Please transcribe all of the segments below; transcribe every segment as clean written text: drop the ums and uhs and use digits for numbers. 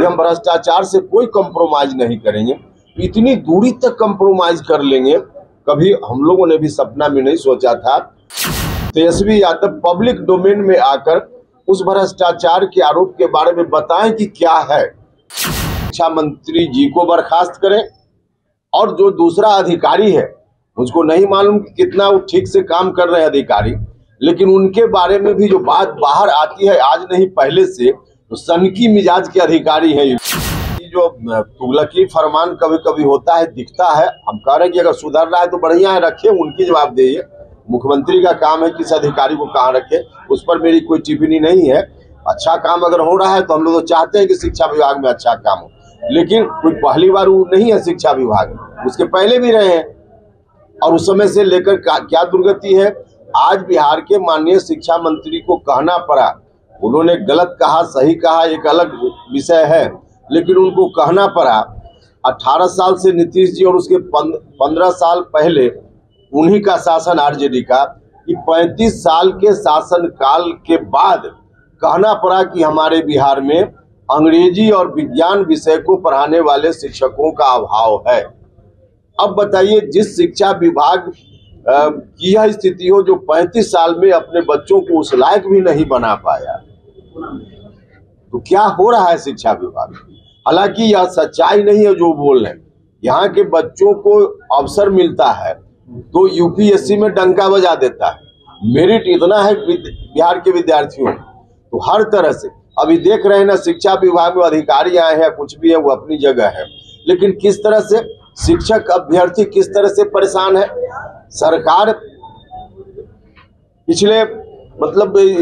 कि हम भ्रष्टाचार से कोई कंप्रोमाइज नहीं करेंगे, इतनी दूरी तक कंप्रोमाइज कर लेंगे, कभी हम लोगों ने भी सपना में नहीं सोचा था। तेजस्वी यादव पब्लिक डोमेन में आकर उस भ्रष्टाचार के आरोप के बारे में बताएं कि क्या है। शिक्षा मंत्री जी को बर्खास्त करें और जो दूसरा अधिकारी है, मुझको नहीं मालूम कि कितना वो ठीक से काम कर रहे हैं अधिकारी, लेकिन उनके बारे में भी जो बात बाहर आती है आज नहीं पहले से, तो सनकी मिजाज के अधिकारी हैं। जो तुगलकी फरमान कभी कभी होता है, दिखता है। हम कह रहे हैं कि अगर सुधर रहा है तो बढ़िया है, रखे, उनकी जवाबदेही है। मुख्यमंत्री का काम है किस अधिकारी को कहाँ रखे, उस पर मेरी कोई टिप्पणी नहीं है। अच्छा काम अगर हो रहा है तो हम लोग तो चाहते हैं कि शिक्षा विभाग में अच्छा काम हो, लेकिन कोई पहली बार वो नहीं है शिक्षा विभाग में, उसके पहले भी रहे हैं और उस समय से लेकर क्या दुर्गति है। आज बिहार के माननीय शिक्षा मंत्री को कहना पड़ा, उन्होंने गलत कहा सही कहा एक अलग विषय है, लेकिन उनको कहना पड़ा 18 साल से नीतीश जी और उसके 15 साल पहले उन्हीं का शासन आरजेडी का, कि 35 साल के शासन काल के बाद कहना पड़ा कि हमारे बिहार में अंग्रेजी और विज्ञान विषय को पढ़ाने वाले शिक्षकों का अभाव है। अब बताइए, जिस शिक्षा विभाग की यह स्थिति हो, जो 35 साल में अपने बच्चों को उस लायक भी नहीं बना पाया, तो क्या हो रहा है शिक्षा विभाग। हालांकि यह सच्चाई नहीं है जो बोल रहे हैं। यहाँ के बच्चों को अवसर मिलता है तो यूपीएससी में डंका बजा देता है। मेरिट इतना है बिहार के विद्यार्थियों में, तो हर तरह से अभी देख रहे हैं ना, शिक्षा विभाग में अधिकारी आए हैं, कुछ भी है वो अपनी जगह है, लेकिन किस तरह से शिक्षक अभ्यर्थी किस तरह से परेशान है। सरकार पिछले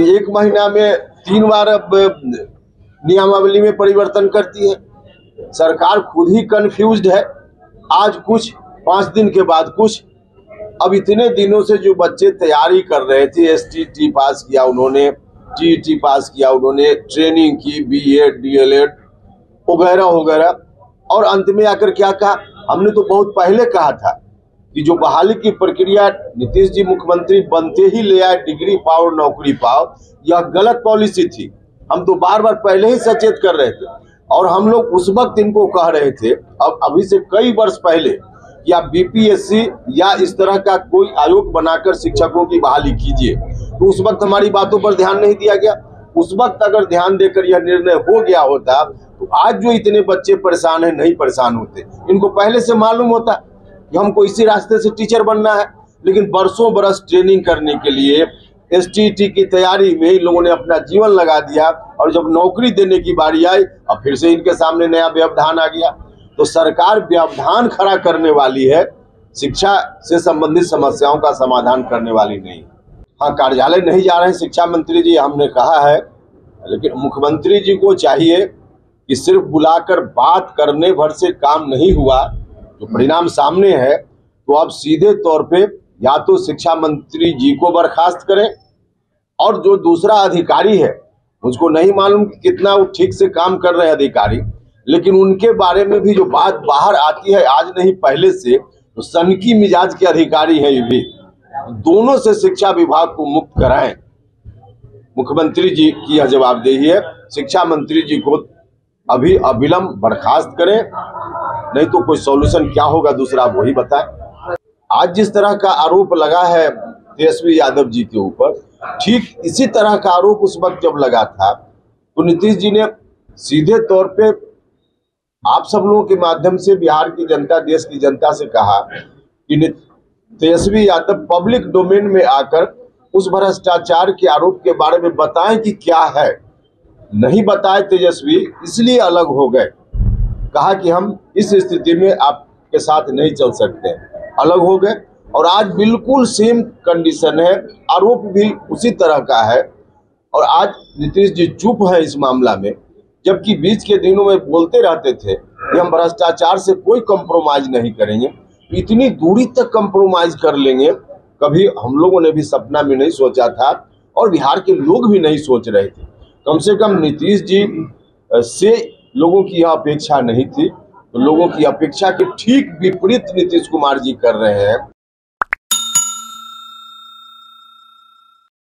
एक महीना में 3 बार अब नियमावली में परिवर्तन करती है। सरकार खुद ही कंफ्यूज्ड है, आज कुछ 5 दिन के बाद कुछ। अब इतने दिनों से जो बच्चे तैयारी कर रहे थे, एसटीटी पास किया उन्होंने, टीईटी पास किया उन्होंने, ट्रेनिंग की, बीएड डीएलएड वगैरह वगैरह, और अंत में आकर क्या कहा, हमने तो बहुत पहले कहा था कि जो बहाली की प्रक्रिया नीतीश जी मुख्यमंत्री बनते ही ले आए, डिग्री पाओ नौकरी पाओ, यह गलत पॉलिसी थी। हम तो बार बार पहले ही सचेत कर रहे थे और हम लोग उस वक्त इनको कह रहे थे, अब अभी से कई वर्ष पहले, या बीपीएससी या इस तरह का कोई आयोग बनाकर शिक्षकों की बहाली कीजिए। तो उस वक्त हमारी बातों पर ध्यान नहीं दिया गया। उस वक्त अगर ध्यान देकर यह निर्णय हो गया होता तो आज जो इतने बच्चे परेशान हैं नहीं परेशान होते। इनको पहले से मालूम होता कि हमको इसी रास्ते से टीचर बनना है, लेकिन बरसों बरस ट्रेनिंग करने के लिए एसटीटी की तैयारी में इन लोगों ने अपना जीवन लगा दिया, और जब नौकरी देने की बारी आई अब फिर से इनके सामने नया व्यवधान आ गया। तो सरकार व्यवधान खड़ा करने वाली है, शिक्षा से संबंधित समस्याओं का समाधान करने वाली नहीं। हाँ, कार्यालय नहीं जा रहे हैं शिक्षा मंत्री जी, हमने कहा है, लेकिन मुख्यमंत्री जी को चाहिए कि सिर्फ बुलाकर बात करने भर से काम नहीं हुआ, जो परिणाम सामने है, तो अब सीधे तौर पे या तो शिक्षा मंत्री जी को बर्खास्त करें और जो दूसरा अधिकारी है, मुझको नहीं मालूम कि कितना वो ठीक से काम कर रहे हैं अधिकारी, लेकिन उनके बारे में भी जो बात बाहर आती है आज नहीं पहले से, तो सनकी मिजाज के अधिकारी हैं ये भी। दोनों से शिक्षा विभाग को मुक्त कराएं। मुख्यमंत्री जी की यह जवाबदेही है, शिक्षा मंत्री जी को अभी अविलंब बर्खास्त करें, नहीं तो कोई सॉल्यूशन क्या होगा दूसरा आप वही बताएं। आज जिस तरह का आरोप लगा है तेजस्वी यादव जी के ऊपर, ठीक इसी तरह का आरोप उस वक्त जब लगा था तो नीतीश जी ने सीधे तौर पे आप सब लोगों के माध्यम से बिहार की जनता, देश की जनता से कहा कि तेजस्वी यादव पब्लिक डोमेन में आकर उस भ्रष्टाचार के आरोप के बारे में बताएं कि क्या है। नहीं बताए तेजस्वी, इसलिए अलग हो गए, कहा कि हम इस स्थिति में आपके साथ नहीं चल सकते, अलग हो गए। और आज बिल्कुल सेम कंडीशन है, आरोप भी उसी तरह का है, और आज नीतीश जी चुप है इस मामला में, जबकि बीच के दिनों में बोलते रहते थे कि हम भ्रष्टाचार से कोई कंप्रोमाइज नहीं करेंगे, इतनी दूरी तक कंप्रोमाइज कर लेंगे, कभी हम लोगों ने भी सपना में नहीं सोचा था और बिहार के लोग भी नहीं सोच रहे थे। कम से कम नीतीश जी से लोगों की यह अपेक्षा नहीं थी, तो लोगों की अपेक्षा के ठीक विपरीत नीतीश कुमार जी कर रहे हैं।